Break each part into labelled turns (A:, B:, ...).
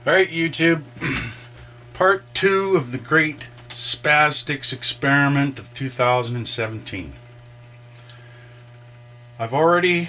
A: Alright, YouTube, part 2 of the great Spaz Stix experiment of 2017. I've already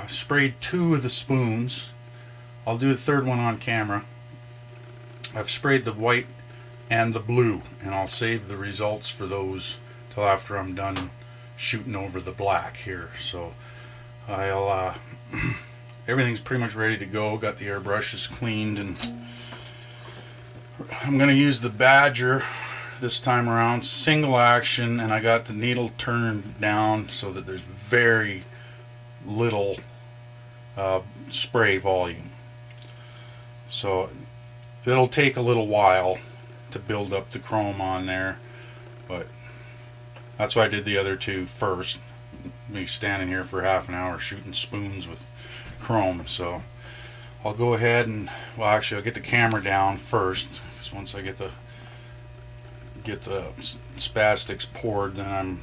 A: sprayed 2 of the spoons. I'll do the third one on camera. I've sprayed the white and the blue, and I'll save the results for those till after I'm done shooting over the black here. So I'll everything's pretty much ready to go. Got the airbrushes cleaned, and I'm going to use the Badger this time around, single action, and I got the needle turned down so that there's very little spray volume. So it'll take a little while to build up the chrome on there, but that's why I did the other 2 first. Me standing here for half an hour shooting spoons with chrome. So I'll go ahead and, well, actually I'll get the camera down first, because once I get the Spaz Stix poured, then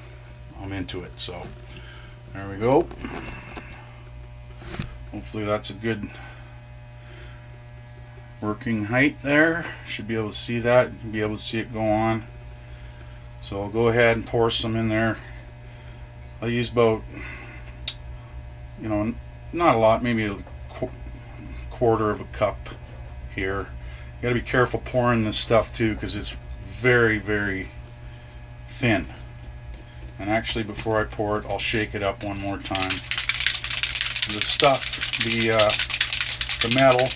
A: I'm into it. So there we go. Hopefully that's a good working height there. Should be able to see that. You'll be able to see it go on. So I'll go ahead and pour some in there. I'll use about, not a lot, maybe a quarter of a cup here. You gotta be careful pouring this stuff too, because it's very, very thin. And actually, before I pour it, I'll shake it up one more time. The stuff, the metal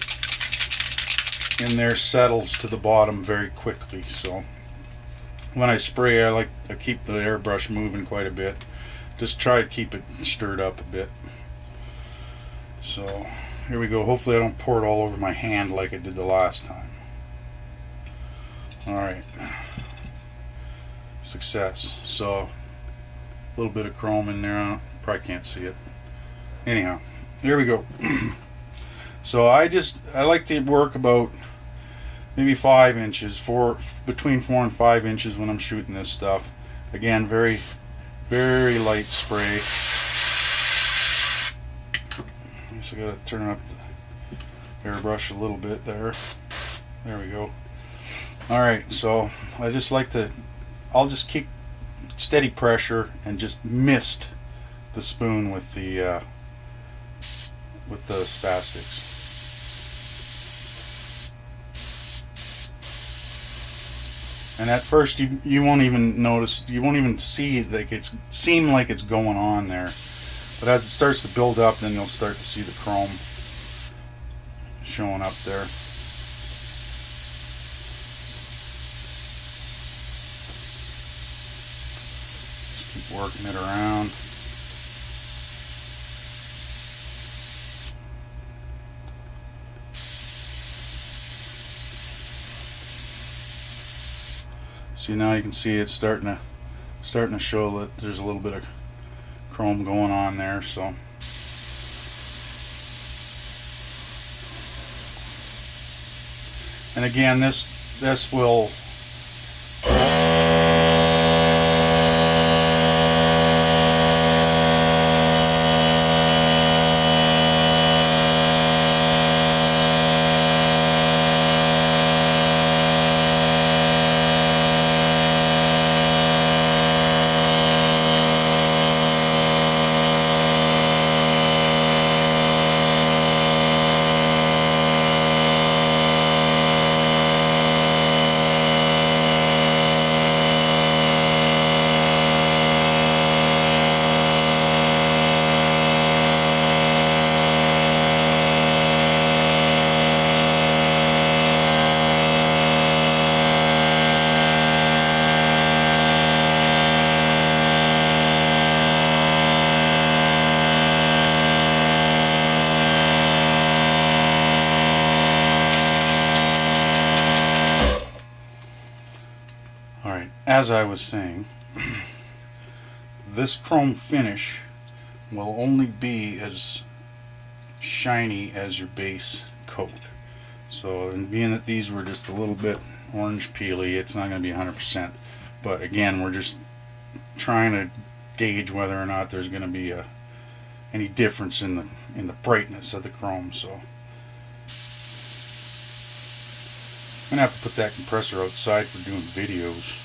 A: in there settles to the bottom very quickly. So when I spray, I keep the airbrush moving quite a bit. Just try to keep it stirred up a bit. So here we go. Hopefully I don't pour it all over my hand like I did the last time. Alright. Success. So a little bit of chrome in there. Probably can't see it. Anyhow, here we go. So I like to work about maybe 5 inches, between 4 and 5 inches when I'm shooting this stuff. Again, very, very light spray. I guess I gotta turn up the airbrush a little bit there. There we go. Alright, so I just like to, I'll just keep steady pressure and just mist the spoon with the Spaz Stix. And at first you won't even notice, you won't even see seem like it's going on there. But as it starts to build up, then you'll start to see the chrome showing up there. Just keep working it around. See, now you can see it's starting to show that there's a little bit of chrome going on there. So and again, this will as I was saying, this chrome finish will only be as shiny as your base coat. So, and being that these were just a little bit orange peely, it's not going to be 100%. But again, we're just trying to gauge whether or not there's going to be any difference in the brightness of the chrome. So gonna have to put that compressor outside for doing videos.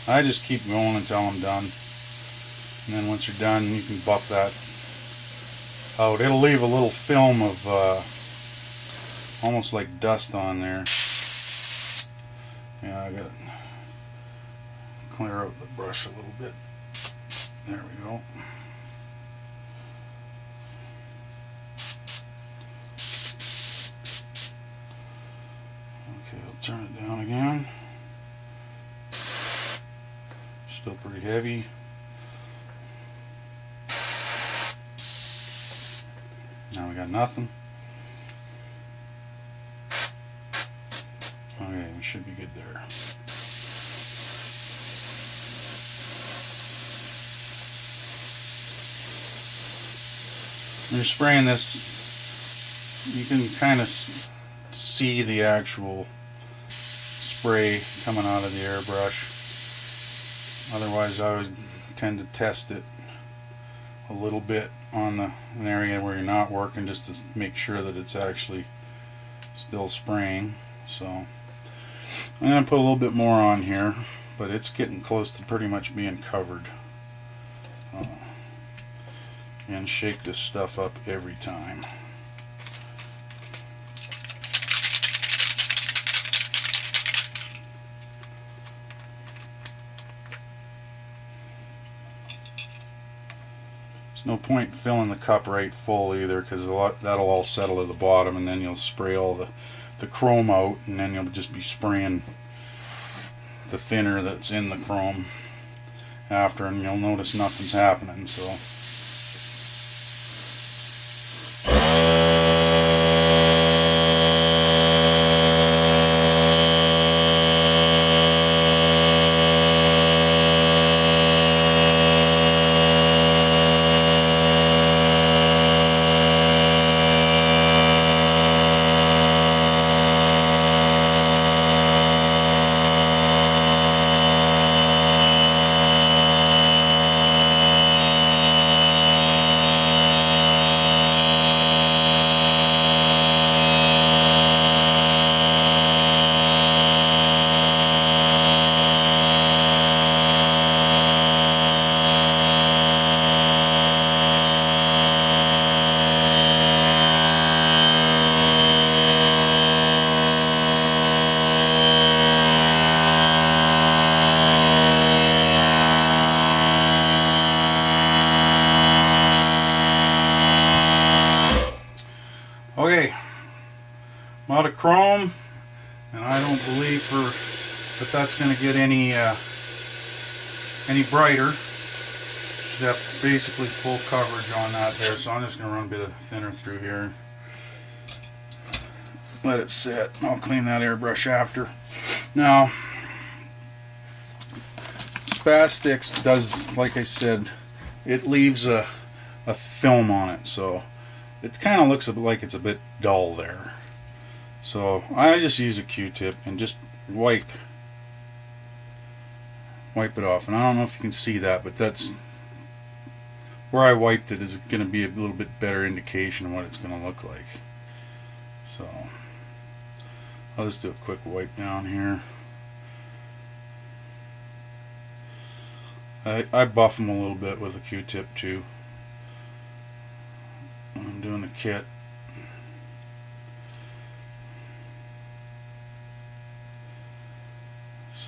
A: I just keep going until I'm done, and then once you're done, you can buff that out. It'll leave a little film of almost like dust on there. Yeah, I gotta clear out the brush a little bit. There we go. Okay, I'll turn it down again. Still pretty heavy. Now we got nothing. Okay, we should be good there. When you're spraying this, you can kind of see the actual spray coming out of the airbrush. Otherwise, I would tend to test it a little bit on an area where you're not working, just to make sure that it's actually still spraying. So I'm going to put a little bit more on here, but it's getting close to pretty much being covered. And shake this stuff up every time. No point filling the cup right full either, because that'll all settle to the bottom, and then you'll spray all the chrome out, and then you'll just be spraying the thinner that's in the chrome after, and you'll notice nothing's happening. So okay, I'm out of chrome, and I don't believe that that's going to get any brighter. Should have basically full coverage on that there, so I'm just going to run a bit of thinner through here. Let it sit. I'll clean that airbrush after. Now, Spaz Stix does, like I said, it leaves a film on it, so it kind of looks like it's a bit dull there. So I just use a Q-tip and just wipe it off. And I don't know if you can see that, but that's where I wiped it is going to be a little bit better indication of what it's going to look like. So I'll just do a quick wipe down here. I buff them a little bit with a Q-tip too when I'm doing the kit.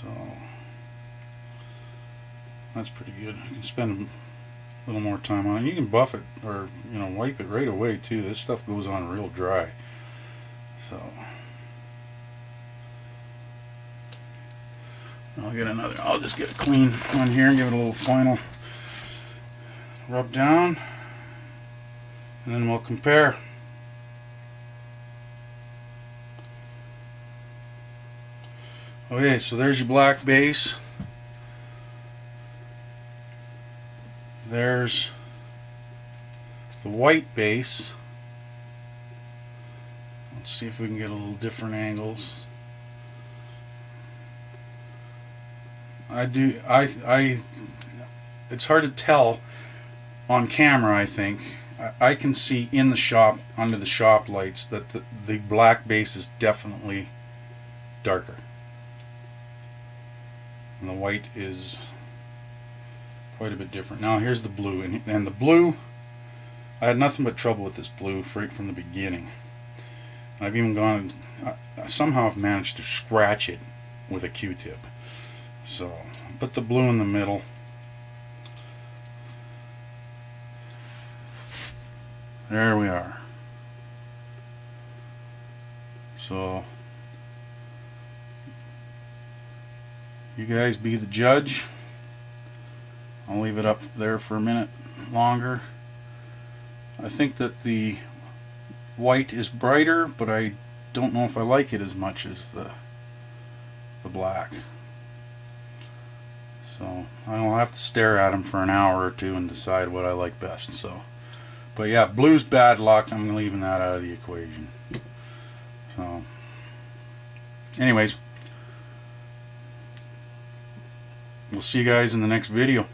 A: So that's pretty good. I can spend a little more time on it. You can buff it or wipe it right away too. This stuff goes on real dry. So I'll just get a clean one here and give it a little final rub down, and then we'll compare. Okay, so there's your black base. There's the white base. Let's see if we can get a little different angles. It's hard to tell on camera, I think, I can see in the shop, under the shop lights, that the black base is definitely darker. And the white is quite a bit different. Now here's the blue, and the blue, I had nothing but trouble with this blue right from the beginning. I've even gone, somehow I've managed to scratch it with a Q-tip. So, put the blue in the middle. There we are. So, you guys be the judge. I'll leave it up there for a minute longer. I think that the white is brighter, but I don't know if I like it as much as the black. So I'll have to stare at them for an hour or two and decide what I like best. So, but yeah, blue's bad luck. I'm leaving that out of the equation. So, anyways, we'll see you guys in the next video.